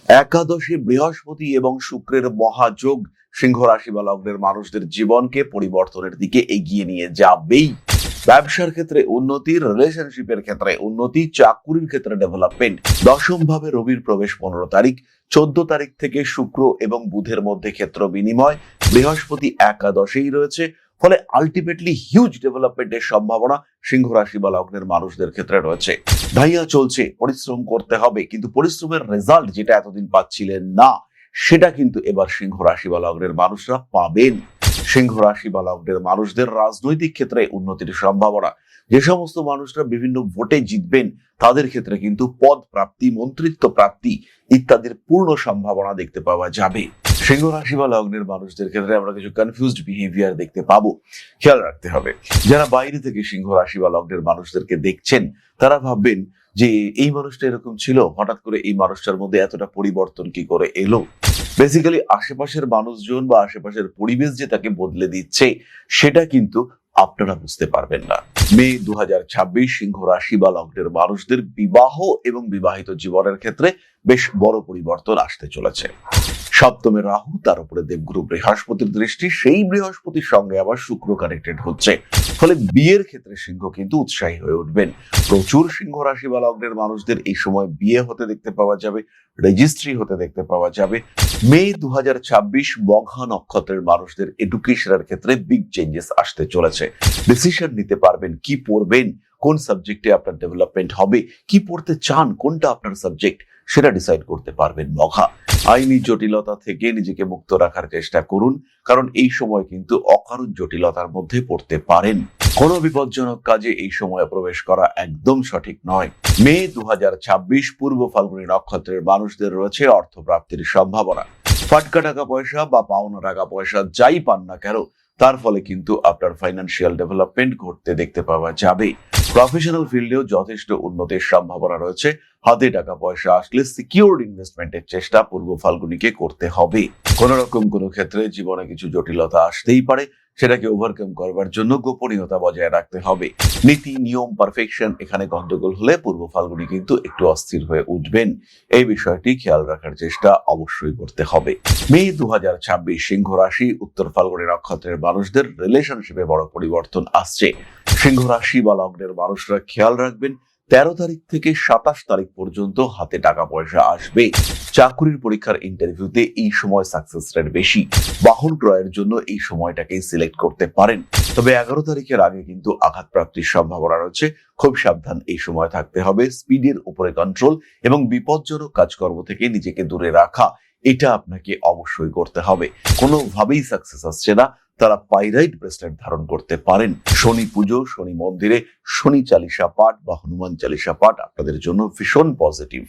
একাদশী বৃহস্পতি এবং শুক্রের মহাযোগ সিংহ রাশি বা লগ্নের মানুষদের জীবনকে পরিবর্তনের দিকে এগিয়ে নিয়ে যাবেই। ব্যবসার ক্ষেত্রে উন্নতি, রিলেশনশিপের ক্ষেত্রে উন্নতি, চাকুরির ক্ষেত্রে ডেভেলপমেন্ট। দশম ভাবে রবির প্রবেশ 15 তারিখ, 14 তারিখ থেকে শুক্র এবং বুধের মধ্যে ক্ষেত্র বিনিময়, বৃহস্পতি একাদশেই রয়েছে। ফলে আলটিমেটলি হিউজ ডেভেলপমেন্টের সম্ভাবনা সিংহ রাশি বা লগ্নের মানুষদের ক্ষেত্রে রয়েছে। ধাইয়া চলছে, পরিশ্রম করতে হবে, কিন্তু পরিশ্রমের রেজাল্ট যেটা এতদিন পাচ্ছিলেন না, সেটা কিন্তু এবার সিংহ রাশি বা লগ্নের মানুষরা পাবেন। সিংহ রাশি বা লগ্নের মানুষদের রাজনৈতিক ক্ষেত্রে উন্নতির সম্ভাবনা। যে সমস্ত মানুষরা বিভিন্ন ভোটে জিতবেন তাদের ক্ষেত্রে কিন্তু পদ প্রাপ্তি, মন্ত্রিত্ব প্রাপ্তি ইত্যাদির পূর্ণ সম্ভাবনা দেখতে পাওয়া যাবে। সিংহ রাশি বা লগ্নের মানুষদের ক্ষেত্রে আমরা কিছু কনফিউজড বিহেভিয়ার দেখতে পাবো, খেয়াল রাখতে হবে। যারা বাইরে থেকে সিংহ রাশি বা লগ্নের মানুষদেরকে দেখছেন তারা ভাববেন যে এই মানুষটা এরকম ছিল, হঠাৎ করে এই মানুষটার মধ্যে এতটা পরিবর্তন কি করে এলো। বেসিক্যালি আশেপাশের মানুষজন বা আশেপাশের পরিবেশ যে তাকে বদলে দিচ্ছে সেটা কিন্তু আপনারা বুঝতে পারবেন না। মে 2026 সিংহ রাশি বা লগ্নের মানুষদের বিবাহ এবং বিবাহিত জীবনের ক্ষেত্রে বেশ বড় পরিবর্তন আসতে চলেছে। সপ্তমে রাহু, তার উপরে দেবগুরু বৃহস্পতির দৃষ্টি, সেই বৃহস্পতির সঙ্গে আবার শুক্র কানেক্টেড হচ্ছে। ফলে বিয়ের ক্ষেত্রে সিংহ কিন্তু উৎসাহী হয়ে উঠবেন। প্রচুর সিংহ রাশি বা লগ্নের মানুষদের এই সময় বিয়ে হতে দেখতে পাওয়া যাবে, রেজিস্ট্রি হতে দেখতে পাওয়া যাবে। মে 2026 মঘা নক্ষত্রের মানুষদের এডুকেশনের ক্ষেত্রে বিগ চেঞ্জেস আসতে চলেছে। ডিসিশন নিতে পারবেন কি পড়বেন, কোন সাবজেক্টে আপনার ডেভেলপমেন্ট হবে, কি পড়তে চান, কোনটা আপনার সাবজেক্ট সেটা ডিসাইড করতে পারবেন মঘা। আইনি জটিলতা থেকে নিজেকে মুক্ত রাখার চেষ্টা করুন, কারণ এই সময় কিন্তু অকারণ জটিলতার মধ্যে পড়তে পারেন। কোনো বিপজ্জনক কাজে এই সময়ে প্রবেশ করা একদম সঠিক নয়। মে 2026 পূর্ব ফাল্গুনী নক্ষত্রের মানুষদের রয়েছে অর্থপ্রাপ্তির সম্ভাবনা। ফাটকা টাকা পয়সা বা পাওনা টাকা পয়সা যাই পান না কেন, তার ফলে কিন্তু আপনার ফাইন্যান্সিয়াল ডেভেলপমেন্ট ঘটতে দেখতে পাওয়া যাবে। প্রফেশনাল ফিল্ডেও যথেষ্ট উন্নতির সম্ভাবনা রয়েছে। হাতে টাকা পয়সা আসলে সিকিউরড ইনভেস্টমেন্টের চেষ্টা পূর্ব ফাল্গুনীকে করতে হবে। কোন রকম কোনো ক্ষেত্রে জীবনে কিছু জটিলতা আসতেই পারে, সেটাকে ওভারকাম করবার জন্য গোপনীয়তা বজায় রাখতে হবে। নীতি নিয়ম পারফেকশন এখানে গন্ডগোল হলে পূর্ব ফাল্গুনী কিন্তু একটু অস্থির হয়ে উঠবেন। এই বিষয়টি খেয়াল রাখার চেষ্টা অবশ্যই করতে হবে। মে 2026 সিংহ রাশি উত্তর ফাল্গুনী নক্ষত্রের মানুষদের রিলেশনশিপে বড় পরিবর্তন আসছে। সিংহ রাশি বা লগ্নের মানুষরা খেয়াল রাখবেন 13 তারিখ থেকে 27 তারিখ পর্যন্ত হাতে টাকা পয়সা আসবে। চাকরির পরীক্ষার ইন্টারভিউতে এই সময় সাকসেস রেট বেশি। বাহন ক্রয়ের জন্য এই সময়টাকে সিলেক্ট করতে পারেন। তবে 11 তারিখের আগে কিন্তু আঘাত প্রাপ্তির সম্ভাবনা রয়েছে। খুব সাবধান এই সময় থাকতে হবে। স্পিডের উপরে কন্ট্রোল এবং বিপজ্জনক কাজকর্ম থেকে নিজেকে দূরে রাখা, এটা আপনাকে অবশ্যই করতে হবে। কোনোভাবেই সাকসেস আসছে না, তারা পাইরাইট ব্রেসলেট ধারণ করতে পারেন। শনি পুজো, শনি মন্দিরে শনি চালিসা পাঠ বা হনুমান চালিসা পাঠ আপনাদের জন্য ভীষণ পজিটিভ।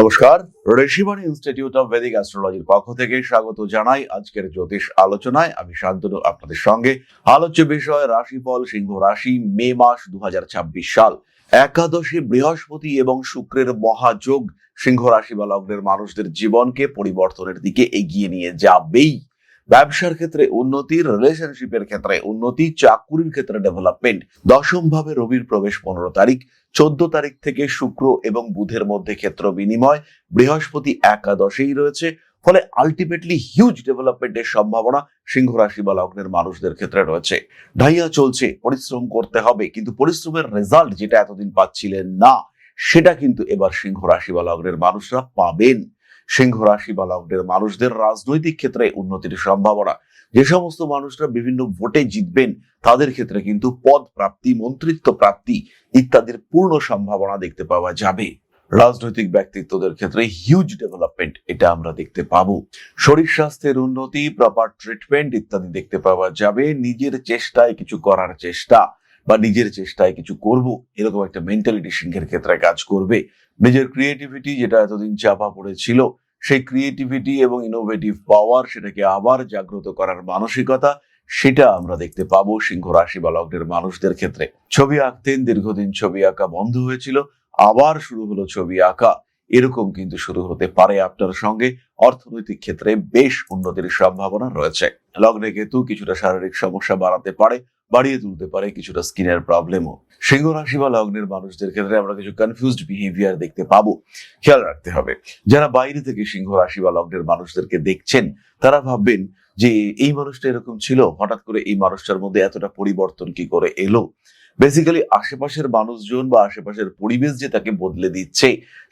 নমস্কার, ঋষিবাণী ইনস্টিটিউট অফ ভেদিক অ্যাস্ট্রোলজির পক্ষ থেকে স্বাগত জানাই আজকের জ্যোতিষ আলোচনায়। আমি শান্তনু আপনাদের সঙ্গে। আলোচ্য বিষয় রাশিফল সিংহ রাশি, মে মাস 2026 সাল। একাদশী বৃহস্পতি এবং শুক্রের মহাযোগ সিংহ রাশি বা লগ্নের মানুষদের জীবনকে পরিবর্তনের দিকে এগিয়ে নিয়ে যাবেই। ব্যবসার ক্ষেত্রে উন্নতি, রিলেশনশিপের ক্ষেত্রে উন্নতি, চাকুরির ক্ষেত্রে ডেভেলপমেন্ট। দশম ভাবে রবির প্রবেশ 15 তারিখ, 14 তারিখ থেকে শুক্র এবং বুধের মধ্যে ক্ষেত্র বিনিময়, বৃহস্পতি একাদশেই রয়েছে। ফলে আলটিমেটলি হিউজ ডেভেলপমেন্টের সম্ভাবনা সিংহ রাশি বা লগ্নের মানুষদের ক্ষেত্রে রয়েছে। ধাইয়া চলছে, পরিশ্রম করতে হবে, কিন্তু পরিশ্রমের রেজাল্ট যেটা এতদিন পাচ্ছিলেন না, সেটা কিন্তু এবার সিংহ রাশি বা লগ্নের মানুষরা পাবেন। সিংহ রাশি বা লগ্নের মানুষদের রাজনৈতিক ক্ষেত্রে উন্নতির সম্ভাবনা। যে সমস্ত মানুষরা বিভিন্ন ভোটে জিতবেন তাদের ক্ষেত্রে কিন্তু পদ প্রাপ্তি, মন্ত্রিত্ব প্রাপ্তি ইত্যাদির পূর্ণ সম্ভাবনা দেখতে পাওয়া যাবে। রাজনৈতিক ব্যক্তিত্বদের ক্ষেত্রে হিউজ ডেভেলপমেন্ট এটা আমরা দেখতে পাবো। শরীর স্বাস্থ্যের উন্নতি, প্রপার ট্রিটমেন্ট ইত্যাদি দেখতে পাওয়া যাবে। নিজের চেষ্টায় কিছু করার চেষ্টা বা নিজের চেষ্টায় কিছু করব এরকম একটা মেন্টালিটি সিংহের ক্ষেত্রে কাজ করবে। নিজের ক্রিয়েটিভিটি যেটা এতদিন চাপা পড়েছিল, সেই ক্রিয়েটিভিটি এবং ইনোভেটিভ পাওয়ার, সেটাকে আবার জাগ্রত করার মানসিকতা, সেটা আমরা দেখতে পাবো সিংহ রাশি বা লগ্নের মানুষদের ক্ষেত্রে। ছবি আঁকতেন, দীর্ঘদিন ছবি আঁকা বন্ধ হয়েছিল, আবার শুরু হলো ছবি আঁকা, এরকম কিন্তু শুরু হতে পারে আপনার সঙ্গে। অর্থনৈতিক ক্ষেত্রে বেশ উন্নতির সম্ভাবনা রয়েছে। লগ্নে কেতু কিছুটা শারীরিক সমস্যা বাড়িয়ে তুলতে পারে কিছুটা স্কিনের প্রবলেমও। সিংহ রাশি বা লগ্নের মানুষদের ক্ষেত্রে আমরা কিছু কনফিউজড বিহেভিয়ার দেখতে পাবো, খেয়াল রাখতে হবে। যারা বাইরে থেকে সিংহ রাশি বা লগ্নের মানুষদেরকে দেখছেন তারা ভাববেন যে এই মানুষটা এরকম ছিল, হঠাৎ করে এই মানুষটার মধ্যে এতটা পরিবর্তন কি করে এলো। বেসিক্যালি আশেপাশের মানুষজন বা আশেপাশের পরিবেশ যে তাকে বদলে দিচ্ছে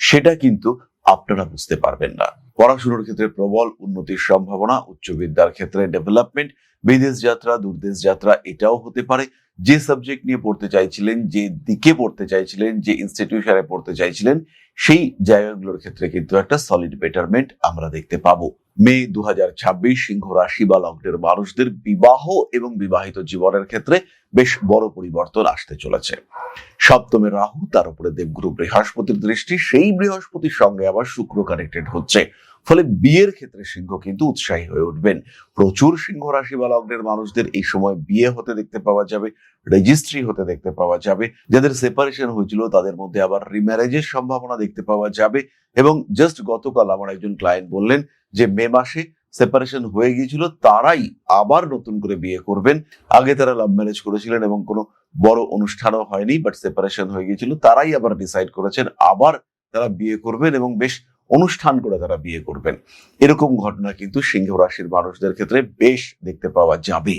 সেটা কিন্তু আপনারা বুঝতে পারবেন না। পড়াশোনার ক্ষেত্রে প্রবল উন্নতির সম্ভাবনা, উচ্চ বিদ্যার ক্ষেত্রে ডেভেলপমেন্ট, বিদেশ যাত্রা, দূরদেশ যাত্রা এটাও হতে পারে। যে সাবজেক্ট নিয়ে পড়তে চাইছিলেন, যে দিকে পড়তে চাইছিলেন, যে ইনস্টিটিউশনে পড়তে চাইছিলেন, সেই জায়গাগুলোর ক্ষেত্রে কিন্তু একটা সলিড বেটারমেন্ট আমরা দেখতে পাবো। মে 2026 সিংহ রাশি বা লগ্নের মানুষদের বিবাহ এবং বিবাহিত জীবনের ক্ষেত্রে বেশ বড় পরিবর্তন আসতে চলেছে। সপ্তমে রাহু, তার উপরে দেবগুরু বৃহস্পতির দৃষ্টি, সেই বৃহস্পতির সঙ্গে আবার শুক্র কানেক্টেড হচ্ছে, ফলে বিয়ের ক্ষেত্রে সিংহ কিন্তু উৎসাহী হয়ে উঠবেন। প্রচুর সিংহ রাশি বা লগ্নের মানুষদের এই সময় বিয়ে হতে দেখতে পাওয়া যাবে, রেজিস্ট্রি হতে দেখতে পাওয়া যাবে। যাদের সেপারেশন হয়েছিল তাদের মধ্যে আবার রিম্যারেজের সম্ভাবনা দেখতে পাওয়া যাবে। এবং জাস্ট গতকাল আমার একজন ক্লায়েন্ট বললেন যে মে মাসে সেপারেশন হয়ে গিয়েছিল, তারাই আবার নতুন করে বিয়ে করবেন। আগে তারা লাভ ম্যারেজ করেছিলেন এবং কোনো বড় অনুষ্ঠানও হয়নি, বাট সেপারেশন হয়ে গিয়েছিল, তারাই আবার ডিসাইড করেছেন আবার তারা বিয়ে করবেন এবং বেশ অনুষ্ঠান করে তারা বিয়ে করবেন। এরকম ঘটনা কিন্তু সিংহ রাশির মানুষদের ক্ষেত্রে বেশ দেখতে পাওয়া যাবে।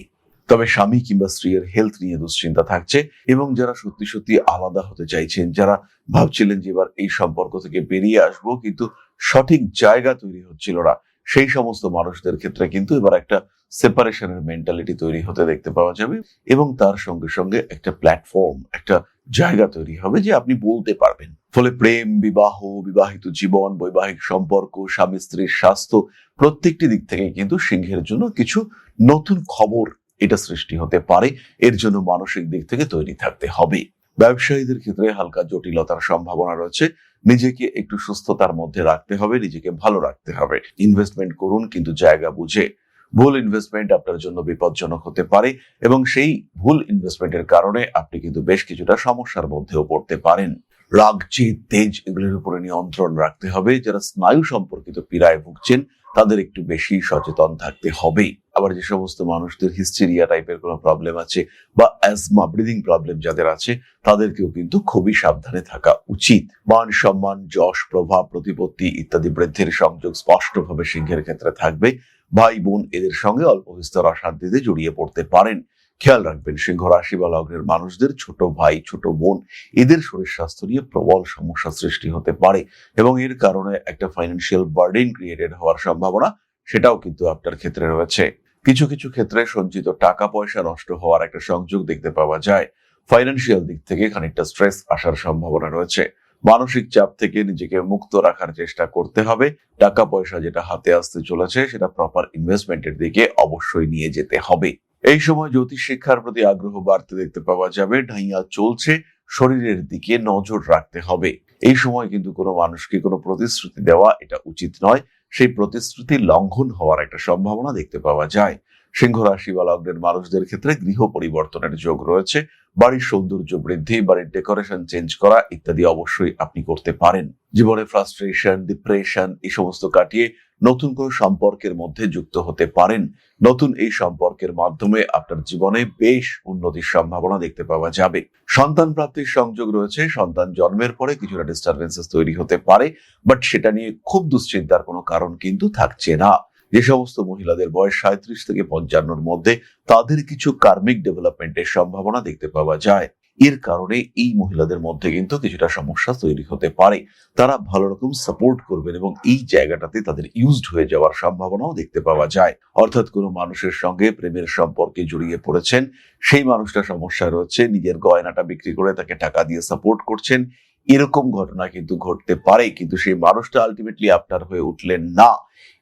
তবে স্বামী কিংবা স্ত্রীর হেলথ নিয়ে দুশ্চিন্তা থাকছে, এবং যারা সত্যি সত্যি আলাদা হতে চাইছেন, যারা ভাবছিলেন যে এবার এই সম্পর্ক থেকে বেরিয়ে আসবো কিন্তু সঠিক জায়গা তৈরি হচ্ছিল না, সেই সমস্ত মানুষদের ক্ষেত্রে কিন্তু এবার একটা সেপারেশনের মেন্টালিটি তৈরি হতে দেখতে পাওয়া যাবে। এবং তার সঙ্গে সঙ্গে একটা প্ল্যাটফর্ম, একটা জায়গা তৈরি হবে যে আপনি বলতে পারবেন। ফলে প্রেম, বিবাহ, বিবাহিত জীবন, বৈবাহিক সম্পর্ক, স্বামী স্ত্রীর স্বাস্থ্য প্রত্যেকটি দিক থেকে কিন্তু সিংহের জন্য কিছু নতুন খবর এটা সৃষ্টি হতে পারে। এর জন্য মানসিক দিক থেকে তৈরি থাকতে হবে। ব্যবসায়ীদের ক্ষেত্রে হালকা জটিলতার সম্ভাবনা রয়েছে, নিজেকে একটু সুস্থতার মধ্যে রাখতে হবে, নিজেকে ভালো রাখতে হবে। ইনভেস্টমেন্ট করুন কিন্তু জায়গা বুঝে। ভুল ইনভেস্টমেন্ট আপনার জন্য বিপজ্জনক হতে পারে, এবং সেই ভুল ইনভেস্টমেন্টের কারণে আপনি কিন্তু বেশ কিছুটা সমস্যার মধ্যেও পড়তে পারেন। রাগ, জেদ, তেজ এগুলোর উপরে নিয়ন্ত্রণ রাখতে হবে। যারা স্নায়ু সম্পর্কিত পীড়ায় ভুগছেন তাদের একটু বেশি সচেতন থাকতে হবে। আবার যে সমস্ত মানুষদের হিস্টেরিয়া টাইপের কোনো প্রবলেম আছে বা অ্যাজমা, ব্রিদিং প্রবলেম যাদের আছে, তাদেরকেও কিন্তু খুবই সাবধানে থাকা উচিত। মান সম্মান, যশ, প্রভাব, প্রতিপত্তি ইত্যাদি বৃদ্ধির সংযোগ স্পষ্টভাবে সিংহের ক্ষেত্রে থাকবে। ভাই বোন এদের সঙ্গে অল্প বিস্তর অশান্তিতে জড়িয়ে পড়তে পারেন। খেয়াল রাখবেন সিংহ রাশি বা লগ্নের মানুষদের ছোট ভাই, ছোট বোন এদের শরীর স্বাস্থ্য নিয়ে প্রবল সমস্যা সৃষ্টি হতে পারে, এবং এর কারণে একটা ফাইন্যান্সিয়াল বার্ডেন ক্রিয়েটেড হওয়ার সম্ভাবনা সেটাও কিন্তু আপনার ক্ষেত্রে রয়েছে। কিছু কিছু ক্ষেত্রে সঞ্চিত টাকা পয়সা নষ্ট হওয়ার একটা সংযোগ দেখতে পাওয়া যায়। ফাইন্যান্সিয়াল দিক থেকে খানিকটা স্ট্রেস আসার সম্ভাবনা রয়েছে। মানসিক চাপ থেকে নিজেকে মুক্ত রাখার চেষ্টা করতে হবে। টাকা পয়সা যেটা হাতে আসতে চলেছে সেটা প্রপার ইনভেস্টমেন্টের দিকে অবশ্যই নিয়ে যেতে হবে। এই সময় জ্যোতিষ শিক্ষার প্রতি আগ্রহ বাড়তে দেখতে পাওয়া যাবে। ঢাইয়া চলছে, শরীরের দিকে নজর রাখতে হবে। এই সময় কিন্তু কোনো মানুষকে কোনো প্রতিশ্রুতি দেওয়া এটা উচিত নয়, সেই প্রতিশ্রুতি লঙ্ঘন হওয়ার একটা সম্ভাবনা দেখতে পাওয়া যায়। সিংহ রাশি বা লগ্নের মানুষদের ক্ষেত্রে গৃহ পরিবর্তনের যোগ রয়েছে। বাড়ির সৌন্দর্য বৃদ্ধি, বাড়ির ডেকোরেশন চেঞ্জ করা ইত্যাদি অবশ্যই আপনি করতে পারেন। জীবনে ফ্রাস্ট্রেশন, ডিপ্রেশন এই সমস্ত কাটিয়ে নতুন কোনো সম্পর্কের মধ্যে যুক্ত হতে পারেন। নতুন এই সম্পর্কের মাধ্যমে আপনার জীবনে বেশ উন্নতির সম্ভাবনা দেখতে পাওয়া যাবে। সন্তান প্রাপ্তির সংযোগ রয়েছে। সন্তান জন্মের পরে কিছুটা ডিস্টারবেন্সেস তৈরি হতে পারে, বাট সেটা নিয়ে খুব দুশ্চিন্তার কোনো কারণ কিন্তু থাকছে না। যে সমস্ত মহিলাদের বয়স 37 থেকে 55-র মধ্যে, তাদের কিছু কার্মিক ডেভেলপমেন্টের সম্ভাবনা দেখতে পাওয়া যায়। এর কারণে এই মহিলাদের মধ্যে কিন্তু কিছুটা সমস্যা তৈরি হতে পারে। তারা ভালো রকম সাপোর্ট করবেন এবং এই জায়গাটাতে তাদের ইউজড হয়ে যাওয়ার সম্ভাবনাও দেখতে পাওয়া যায়। অর্থাৎ কোনো মানুষের সঙ্গে প্রেমের সম্পর্কে জড়িয়ে পড়েছেন, সেই মানুষটা সমস্যায় রয়েছে, নিজের গয়নাটা বিক্রি করে তাকে টাকা দিয়ে সাপোর্ট করছেন, এরকম ঘটনা কিন্তু ঘটতে পারে, কিন্তু সেই মানুষটা আলটিমেটলি আপনার হয়ে উঠলেন না।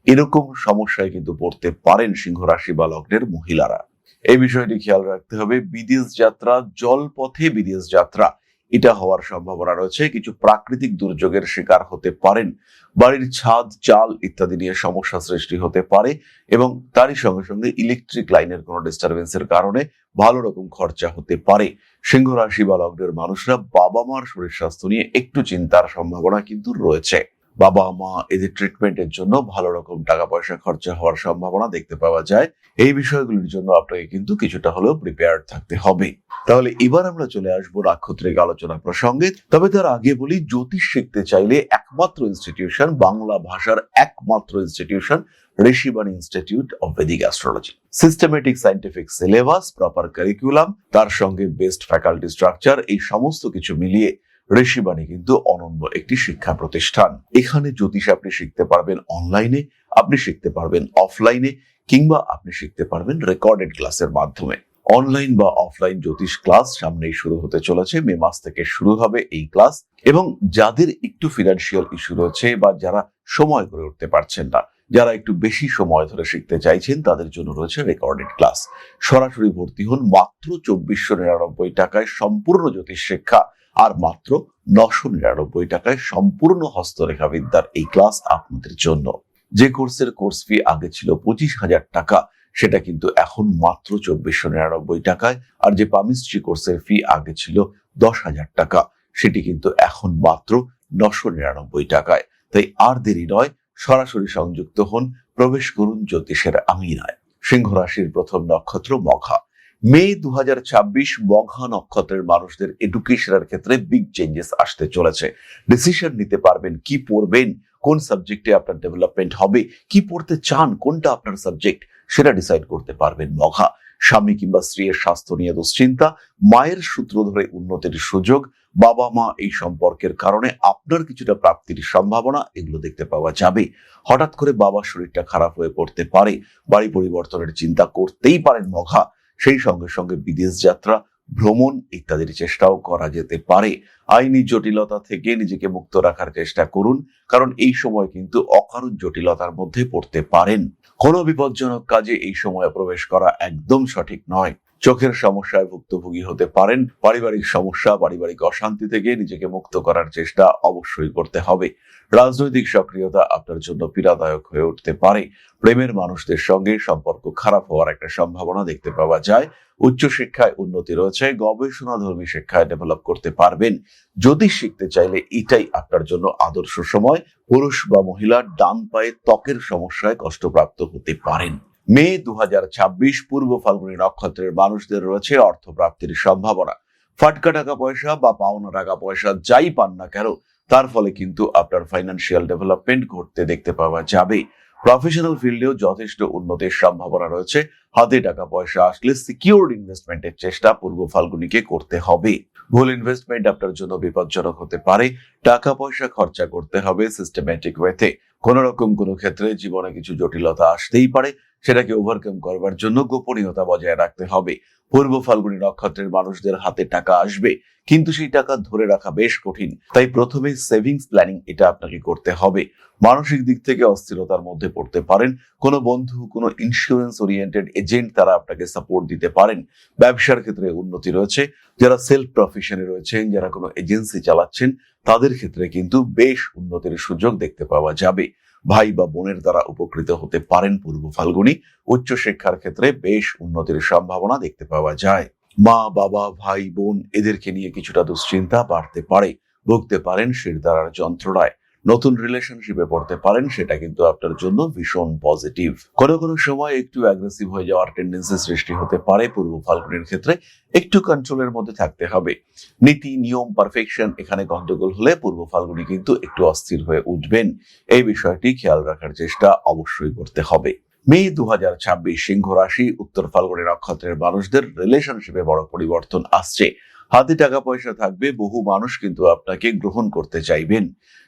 এরকম সমস্যায় কিন্তু পড়তে পারেন সিংহ রাশি বা লগ্নের মহিলারা। এই বিষয়টি খেয়াল রাখতে হবে। বিদেশ যাত্রা, জলপথে বিদেশ যাত্রা এটা হওয়ার সম্ভাবনা রয়েছে। কিছু প্রাকৃতিক দুর্যোগের শিকার হতে পারেন, বাড়ির ছাদ চাল ইত্যাদি নিয়ে সমস্যা সৃষ্টি হতে পারে এবং তারই সঙ্গে সঙ্গে ইলেকট্রিক লাইনের কোনো ডিস্টারবেন্সের কারণে ভালো রকম খরচা হতে পারে। সিংহ রাশি বা লগ্নের মানুষরা বাবা মার শরীর স্বাস্থ্য নিয়ে একটু চিন্তার সম্ভাবনা কিন্তু রয়েছে। বাবা মা এদের ট্রিটমেন্টের জন্য ভালো রকম টাকা পয়সা খরচা হওয়ার সম্ভাবনা দেখতে পাওয়া যায়। এই বিষয়গুলির জন্য আপনাকে কিন্তু কিছুটা হলেও প্রিপেয়ার্ড থাকতে হবে। তাহলে এবার আমরা চলে আসবো নাক্ষত্রিক আলোচনা প্রসঙ্গে। তবে তার আগে বলি, জ্যোতিষ শিখতে চাইলে একমাত্র ইনস্টিটিউশন, বাংলা ভাষার একমাত্র institution Rishibani institute of Vedic astrology. Systematic scientific syllabus, proper curriculum, তার সঙ্গে বেস্ট ফ্যাকাল্টি স্ট্রাকচার, এই সমস্ত কিছু মিলিয়ে ঋষিবাণী কিন্তু অনন্য একটি শিক্ষা প্রতিষ্ঠান। এখানে জ্যোতিষ আপনি শিখতে পারবেন অনলাইনে, আপনি শিখতে পারবেন অফলাইনে, কিংবা আপনি শিখতে পারবেন রেকর্ডেড ক্লাসের মাধ্যমে। অনলাইন বা অফলাইন জ্যোতিষ ক্লাস সামনেই শুরু হতে চলেছে। মে মাস থেকে শুরু হবে এই ক্লাস। এবং যাদের একটু ফিনান্সিয়াল ইস্যু রয়েছে বা যারা সময় করে উঠতে পারছেন না, যারা একটু বেশি সময় ধরে শিখতে চাইছেন, তাদের জন্য রয়েছে রেকর্ডেড ক্লাস। সরাসরি ভর্তি হন মাত্র 2499 টাকায় সম্পূর্ণ জ্যোতিষ শিক্ষা, আর মাত্র 999 টাকায় সম্পূর্ণ হস্তরেখা বিদ্যার এই ক্লাস আপনাদের জন্য। যে কোর্সের কোর্স ফি আগে ছিল 25,000 টাকা, সেটা কিন্তু এখন মাত্র 2499 টাকায়। আর যে পামিস্ট্রি কোর্সের ফি আগে ছিল 10,000 টাকা, সেটি কিন্তু এখন মাত্র 999 টাকায়। তাই আর দেরি নয়, সরাসরি সংযুক্ত হন, প্রবেশ করুন জ্যোতিষের আঙিনায়। সিংহ রাশির প্রথম নক্ষত্র মঘা। মে 2026 মঘা নক্ষত্রের মানুষদের এডুকেশনের ক্ষেত্রে বিগ চেঞ্জেস আসতে চলেছে। ডিসিশন নিতে পারবেন কি পড়বেন, কোন সাবজেক্টে আপনার ডেভেলপমেন্ট হবে, কি পড়তে চান, কোনটা আপনার সাবজেক্ট, সেটা ডিসাইড করতে পারবেন মঘা। স্বামী কিংবা স্ত্রীর স্বাস্থ্য নিয়ে দুশ্চিন্তা, মায়ের সূত্র ধরে উন্নতির সুযোগ, বাবা মা এই সম্পর্কের কারণে আপনার কিছুটা প্রাপ্তির সম্ভাবনা, এগুলো দেখতে পাওয়া যাবে। হঠাৎ করে বাবার শরীরটা খারাপ হয়ে পড়তে পারে, বাড়ি পরিবর্তনের চিন্তা করতেই পারেন মঘা। সেই সঙ্গে সঙ্গে বিদেশ যাত্রা, ভ্রমণ ইত্যাদির চেষ্টাও করা যেতে পারে। আইনি জটিলতা থেকে নিজেকে মুক্ত রাখার চেষ্টা করুন, কারণ এই সময় কিন্তু অকারণ জটিলতার মধ্যে পড়তে পারেন। কোনো বিপজ্জনক কাজে এই সময়ে প্রবেশ করা একদম সঠিক নয়। চোখের সমস্যায় ভুক্তভোগী হতে পারেন। পারিবারিক সমস্যা, পারিবারিক অশান্তি থেকে নিজেকে মুক্ত করার চেষ্টা অবশ্যই করতে হবে। রাজনৈতিক সক্রিয়তা আপনার জন্য পীড়াদায়ক হয়ে উঠতে পারে। প্রেমের মানুষদের সঙ্গে সম্পর্ক খারাপ হওয়ার একটা সম্ভাবনা দেখতে পাওয়া যায়। উচ্চশিক্ষায় উন্নতি রয়েছে, গবেষণাধর্মী শিক্ষায় ডেভেলপ করতে পারবেন। যদি শিখতে চাইলে এটাই আপনার জন্য আদর্শ সময়। পুরুষ বা মহিলা ডান পায়ে ত্বকের সমস্যায় কষ্টপ্রাপ্ত হতে পারেন। মে 2026 পূর্ব ফাল্গুনী নক্ষত্রের মানুষদের রয়েছে অর্থপ্রাপ্তির সম্ভাবনা। ফাটকা টাকা পয়সা বা পাওনা টাকা পয়সা যাই পান না কেন, তার ফলে কিন্তু আপনার ফাইন্যান্সিয়াল ডেভেলপমেন্ট ঘটতে দেখতে পাওয়া যাবে। প্রফেশনাল ফিল্ডেও যথেষ্ট উন্নতির সম্ভাবনা রয়েছে। হাতে টাকা পয়সা আসলে সিকিউরড ইনভেস্টমেন্টের চেষ্টা পূর্ব ফাল্গুনীকে করতে হবে। ভুল ইনভেস্টমেন্ট আপনার জন্য বিপজ্জনক হতে পারে। টাকা পয়সা খরচা করতে হবে সিস্টেমেটিক ওয়েতে। কোন রকম কোনো ক্ষেত্রে জীবনে কিছু জটিলতা আসতেই পারে, সেটাকে ওভারকাম করবার জন্য গোপনীয়তা বজায় রাখতে হবে। পূর্ব ফাল্গুনী নক্ষত্রের মানুষদের হাতে টাকা আসবে, কিন্তু সেই টাকা ধরে রাখা বেশ কঠিন। তাই প্রথমে সেভিংস প্ল্যানিং এটা আপনাকে করতে হবে। মানসিক দিক থেকে অস্থিরতার মধ্যে পড়তে পারেন। কোনো বন্ধু, কোনো ইন্স্যুরেন্স ওরিয়েন্টেড এজেন্ট তারা আপনাকে সাপোর্ট দিতে পারেন। ব্যবসার ক্ষেত্রে উন্নতি রয়েছে। যারা সেলফ প্রফেশনে রয়েছেন, যারা কোনো এজেন্সি চালাচ্ছেন, তাদের ক্ষেত্রে কিন্তু বেশ উন্নতির সুযোগ দেখতে পাওয়া যাবে। ভাই বা বোনের দ্বারা উপকৃত হতে পারেন পূর্ব ফাল্গুনী। উচ্চশিক্ষার ক্ষেত্রে বেশ উন্নতির সম্ভাবনা দেখতে পাওয়া যায়। মা বাবা ভাই বোন এদেরকে নিয়ে কিছুটা দুশ্চিন্তা বাড়তে পারে। ভুগতে পারেন শিরদাঁড়ার যন্ত্রণায়। নতুন রিলেশনশিপে পড়তে পারেন, সেটা কিন্তু আপনার জন্য ভীষণ পজিটিভ। কোনো কোনো সময় একটু অ্যাগ্রেসিভ হয়ে যাওয়ার টেন্ডেন্সি সৃষ্টি হতে পারে পূর্ব ফাল্গুনের ক্ষেত্রে। একটু কন্ট্রোলের মধ্যে থাকতে হবে। নীতি নিয়ম পারফেকশন এখানে গন্ডগোল হলে পূর্ব ফাল্গুনী কিন্তু একটু অস্থির হয়ে উঠবেন। এই বিষয়টি খেয়াল রাখার চেষ্টা অবশ্যই করতে হবে। মে 2026 সিংহ রাশি উত্তর ফাল্গুনী নক্ষত্রের মানুষদের রিলেশনশিপে বড় পরিবর্তন আসছে। হাতে টাকা পয়সা থাকবে, বহু মানুষ কিন্তু আপনাকে গ্রহণ করতে চাইবেন।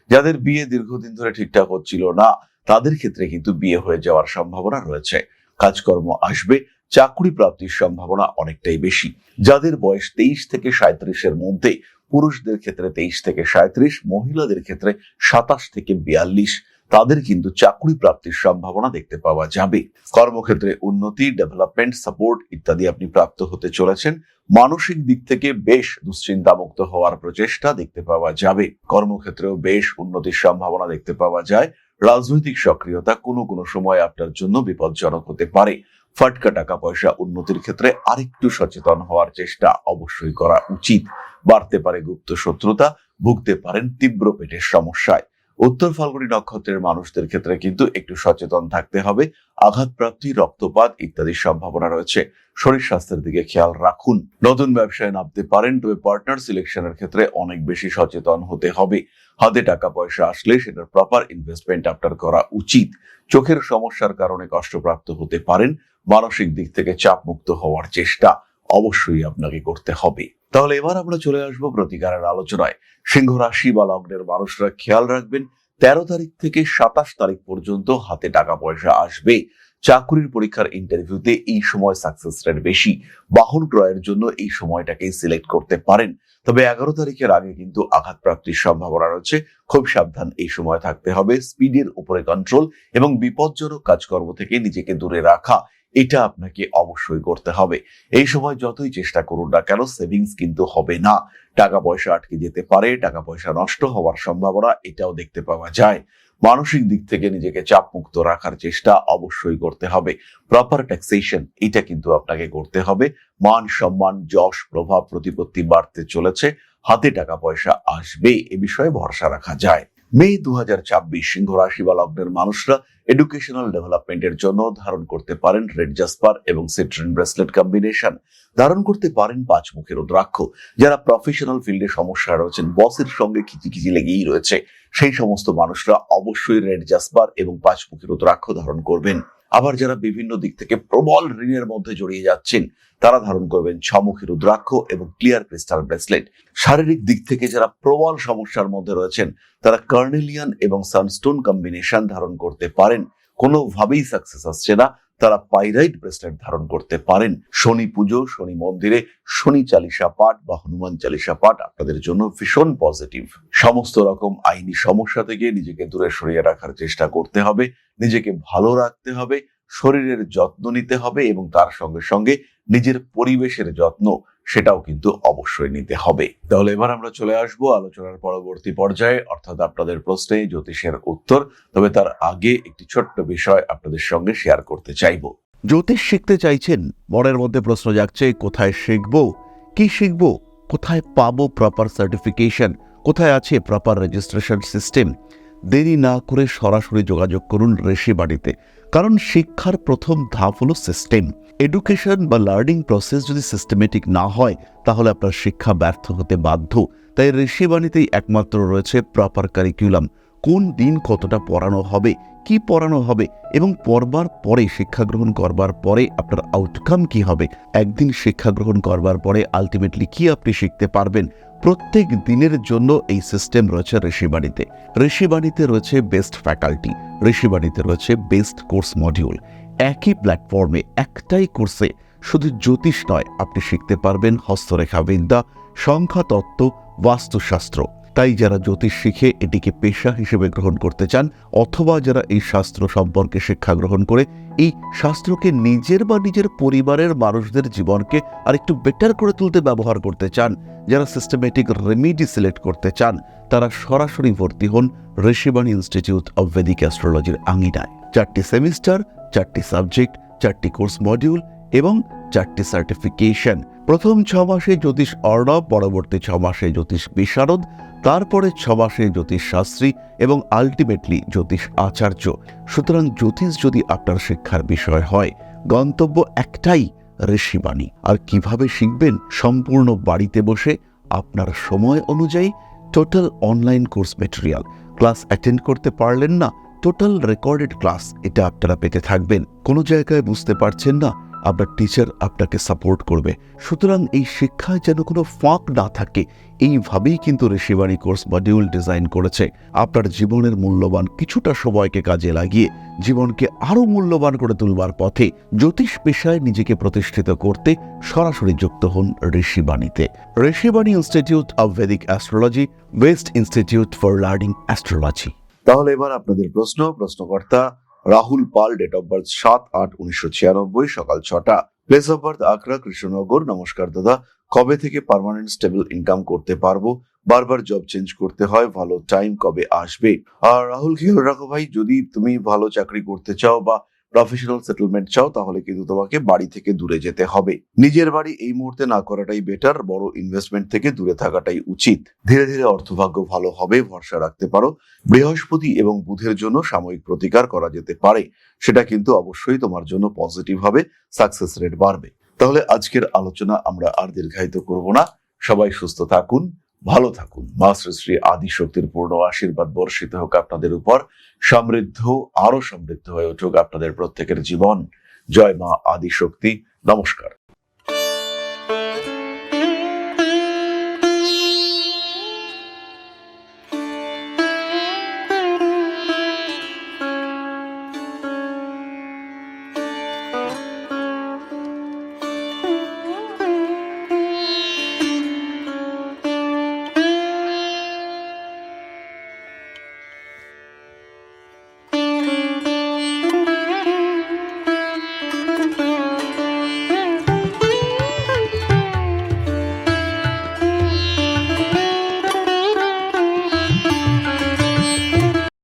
যাদের বিয়ে দীর্ঘদিন ধরে ঠিকঠাক হচ্ছিল না, তাদের ক্ষেত্রে কিন্তু বিয়ে হয়ে যাওয়ার সম্ভাবনা রয়েছে। কাজকর্ম আসবে, চাকরি প্রাপ্তির সম্ভাবনা অনেকটাই বেশি। যাদের বয়স 23 থেকে 37 মধ্যে, পুরুষদের ক্ষেত্রে 23 থেকে 37, মহিলাদের ক্ষেত্রে 27 থেকে 42, তাদের কিন্তু চাকরি প্রাপ্তির সম্ভাবনা দেখতে পাওয়া যাবে। কর্মক্ষেত্রে উন্নতি, ডেভেলপমেন্ট, সাপোর্ট ইত্যাদি আপনি প্রাপ্ত হতে চলেছেন। মানসিক দিক থেকে বেশ দুশ্চিন্তামুক্ত হওয়ার প্রচেষ্টা দেখতে পাওয়া যাবে। কর্মক্ষেত্রেও বেশ উন্নতির সম্ভাবনা দেখতে পাওয়া যায়। রাজনৈতিক সক্রিয়তা কোনো কোনো সময় আপনার জন্য বিপজ্জনক হতে পারে। ফাটকা টাকা পয়সা উন্নতির ক্ষেত্রে আরেকটু সচেতন হওয়ার চেষ্টা অবশ্যই করা উচিত। বাড়তে পারে গুপ্ত শত্রুতা, ভুগতে পারেন তীব্র পেটের সমস্যায়। উত্তর ফাল্গুনী নক্ষত্রের মানুষদের ক্ষেত্রে কিন্তু একটু সচেতন থাকতে হবে। আঘাতপ্রাপ্তি, রক্তপাত ইত্যাদির সম্ভাবনা রয়েছে। শরীর স্বাস্থ্যের দিকে খেয়াল রাখুন। নতুন ব্যবসায় নামতে পারেন, তবে পার্টনার সিলেকশনের ক্ষেত্রে অনেক বেশি সচেতন হতে হবে। হাতে টাকা পয়সা আসলে সেটার প্রপার ইনভেস্টমেন্ট আপনার করা উচিত। চোখের সমস্যার কারণে কষ্টপ্রাপ্ত হতে পারেন। মানসিক দিক থেকে চাপ মুক্ত হওয়ার চেষ্টা অবশ্যই আপনাকে করতে হবে। তাহলে এবার আমরা চলে আসবো প্রতিকারের আলোচনায়। সিংহ রাশি বা লগ্নের মানুষরা খেয়াল রাখবেন, 13 তারিখ থেকে 27 তারিখ পর্যন্ত হাতে টাকা পয়সা আসবে। চাকরির পরীক্ষার ইন্টারভিউতে এই সময় সাকসেস রেট বেশি। বাহন ক্রয়ের জন্য এই সময়টাকে সিলেক্ট করতে পারেন। তবে 11 তারিখের আগে কিন্তু আঘাত প্রাপ্তির সম্ভাবনা রয়েছে। খুব সাবধান এই সময় থাকতে হবে। স্পিডের উপরে কন্ট্রোল এবং বিপজ্জনক কাজকর্ম থেকে নিজেকে দূরে রাখা, এটা আপনাকে অবশ্যই করতে হবে। এই সময় যতই চেষ্টা করুন না কেন, সেভিংস কিন্তু হবে না। টাকা পয়সা আটকে যেতে পারে, টাকা পয়সা নষ্ট হওয়ার সম্ভাবনা এটাও দেখতে পাওয়া যায়। মানসিক দিক থেকে নিজেকে চাপ মুক্ত রাখার চেষ্টা অবশ্যই করতে হবে। প্রপার ট্যাক্সেশন এটা কিন্তু আপনাকে করতে হবে। মান সম্মান, যশ, প্রভাব, প্রতিপত্তি বাড়তে চলেছে। হাতে টাকা পয়সা আসবে, এ বিষয়ে ভরসা রাখা যায়। মে 2024 সিংহ রাশি বা লগ্নের মানুষরা এডুকেশনাল ডেভেলপমেন্টের জন্য ধারণ করতে পারেন রেড জাসপার এবং সিট্রিন ব্রেসলেট কম্বিনেশন। ধারণ করতে পারেন 5 মুখের রুদ্রাক্ষ। যারা প্রফেশনাল ফিল্ডে সমস্যা রয়েছেন, বসের সঙ্গে খিচিখিচি লেগেই রয়েছে, সেই সমস্ত মানুষরা অবশ্যই রেড জাসপার এবং 5 মুখের রুদ্রাক্ষ ধারণ করবেন। আবার যারা বিভিন্ন দিক থেকে প্রবল ঋণের মধ্যে জড়িয়ে যাচ্ছেন, তারা ধারণ করবেন 6 মুখী রুদ্রাক্ষ এবং ক্লিয়ার ক্রিস্টাল ব্রেসলেট। শারীরিক দিক থেকে যারা প্রবল সমস্যার মধ্যে রয়েছেন, তারা কার্নেলিয়ান এবং সানস্টোন কম্বিনেশন ধারণ করতে পারেন। কোনোভাবেই সাকসেস আসছে না, তারা পাইরাইট ব্রেসলেট ধারণ করতে পারেন। শনি পুজো, শনি মন্দিরে শনি চালিসা পাঠ বা হনুমান চালিসা পাঠ আপনাদের জন্য ভীষণ পজিটিভ। সমস্ত রকম আইনি সমস্যা থেকে নিজেকে দূরে সরিয়ে রাখার চেষ্টা করতে হবে। নিজেকে ভালো রাখতে হবে, শরীরের যত্ন নিতে হবে এবং তার সঙ্গে সঙ্গে নিজের পরিবেশের যত্ন সেটাও কিন্তু অবশ্যই নিতে হবে। তাহলে এবার আমরা চলে আসবো আলোচনার পরবর্তী পর্যায়ে, অর্থাৎ আপনাদের প্রশ্নে জ্যোতিষের উত্তর। তবে তার আগে একটি ছোট্ট বিষয় আপনাদের সঙ্গে শেয়ার করতে চাইবো। জ্যোতিষ শিখতে চাইছেন, মনের মধ্যে প্রশ্ন জাগছে, কোথায় শিখবো, কি শিখবো, কোথায় পাবো প্রপার সার্টিফিকেশন, কোথায় আছে প্রপার রেজিস্ট্রেশন সিস্টেম? দেরি না করে সরাসরি যোগাযোগ করুন ঋষিবাণীতে। কারণ শিক্ষার প্রথম ধাপ হলো সিস্টেম। এডুকেশন বা লার্নিং প্রসেস যদি সিস্টেমেটিক না হয়, তাহলে আপনার শিক্ষা ব্যর্থ হতে বাধ্য। তাই ঋষিবাণীতেই একমাত্র রয়েছে প্রপার কারিকুলাম। কোন দিন কতটা পড়ানো হবে, কি পড়ানো হবে এবং পড়বার পরে, শিক্ষা গ্রহণ করবার পরে আপনার আউটকাম কি হবে, একদিন শিক্ষা গ্রহণ করবার পরে আলটিমেটলি কি আপনি শিখতে পারবেন, প্রত্যেক দিনের জন্য এই সিস্টেম রয়েছে ঋষিবাণীতে। ঋষিবাণীতে রয়েছে বেস্ট ফ্যাকাল্টি, ঋষিবাণীতে রয়েছে বেস্ট কোর্স মডিউল। একই প্ল্যাটফর্মে, একটাই কোর্সে শুধু জ্যোতিষ নয়, আপনি শিখতে পারবেন হস্তরেখা বিদ্যা, সংখ্যাতত্ত্ব, বাস্তুশাস্ত্র। তাই যারা জ্যোতিষ শিখে এটিকে পেশা হিসেবে গ্রহণ করতে চান, অথবা যারা এই শাস্ত্র সম্পর্কে শিক্ষা গ্রহণ করে এই শাস্ত্রকে নিজের বা নিজের পরিবারের মানুষদের জীবনকে আরেকটু বেটার করে তুলতে ব্যবহার করতে চান, যারা সিস্টেমেটিক রেমিডি সিলেক্ট করতে চান, তারা সরাসরি ভর্তি হন ঋষিবাণী ইনস্টিটিউট অব ভেদিক অ্যাস্ট্রোলজির আঙিনায়। 4টি সেমিস্টার, 4টি সাবজেক্ট, 4টি কোর্স মডিউল এবং 4টি সার্টিফিকেশন। প্রথম 6 মাসে জ্যোতিষ অর্ণব, পরবর্তী 6 মাসে জ্যোতিষ বিশারদ, তারপরে 6 মাসে জ্যোতিষ শাস্ত্রী এবং আলটিমেটলি জ্যোতিষ আচার্য। সুতরাং জ্যোতিষ যদি আপনার শিক্ষার বিষয় হয়, গন্তব্য একটাই, ঋষিবাণী। আর কিভাবে শিখবেন? সম্পূর্ণ বাড়িতে বসে আপনার সময় অনুযায়ী total online course material. Class attend করতে পারলেন না, টোটাল রেকর্ডেড ক্লাস এটা আপনারা পেতে থাকবেন। কোনো জায়গায় বুঝতে পারছেন না, আপনার টিচার আপনাকে সাপোর্ট করবে। সুতরাং এই শিক্ষায় যেন কোনো ফাঁক না থাকে, এইভাবেই কিন্তু ঋষিবাণী কোর্স মডিউল ডিজাইন করেছে। আপনার জীবনের মূল্যবান কিছুটা সময়কে কাজে লাগিয়ে জীবনকে আরও মূল্যবান করে তুলবার পথে জ্যোতিষ পেশায় নিজেকে প্রতিষ্ঠিত করতে সরাসরি যুক্ত হন ঋষিবাণীতে। Rishibani institute of Vedic astrology, best institute for learning astrology. তাহলে এবার আপনাদের প্রশ্নকর্তা Rahul Pal, date of birth 7/8/1996, সকাল 6টা, place of birth Agra, Krishnanagar. নমস্কার দাদা, কবে থেকে পার্মানেন্ট স্টেবল ইনকাম করতে পারবো? বারবার জব চেঞ্জ করতে হয়, ভালো টাইম কবে আসবে? আর রাহুল, খেয়াল রাখো ভাই, যদি তুমি ভালো চাকরি করতে চাও বা প্রফেশনাল সেটেলমেন্ট চাও, তাহলে কিন্তু তোমাকে বাড়ি থেকে দূরে যেতে হবে। নিজের বাড়ি এই মুহূর্তে না করাটাই বেটার, বড় ইনভেস্টমেন্ট থেকে দূরে থাকাটাই উচিত। ধীরে ধীরে অর্থভাগ্য ভালো হবে, ভরসা রাখতে পারো। বৃহস্পতি এবং বুধের জন্য সাময়িক প্রতিকার করা যেতে পারে, সেটা কিন্তু অবশ্যই তোমার জন্য পজিটিভ হবে, সাকসেস রেট বাড়বে। তাহলে আজকের আলোচনা আমরা আর দীর্ঘায়িত করব না। সবাই সুস্থ থাকুন, ভালো থাকুন। মা শ্রী শ্রী আদিশক্তির পূর্ণ আশীর্বাদ বর্ষিত হোক আপনাদের উপর। আরো সমৃদ্ধ হয়ে উঠুক আপনাদের প্রত্যেকের জীবন। জয় মা আদিশক্তি। নমস্কার।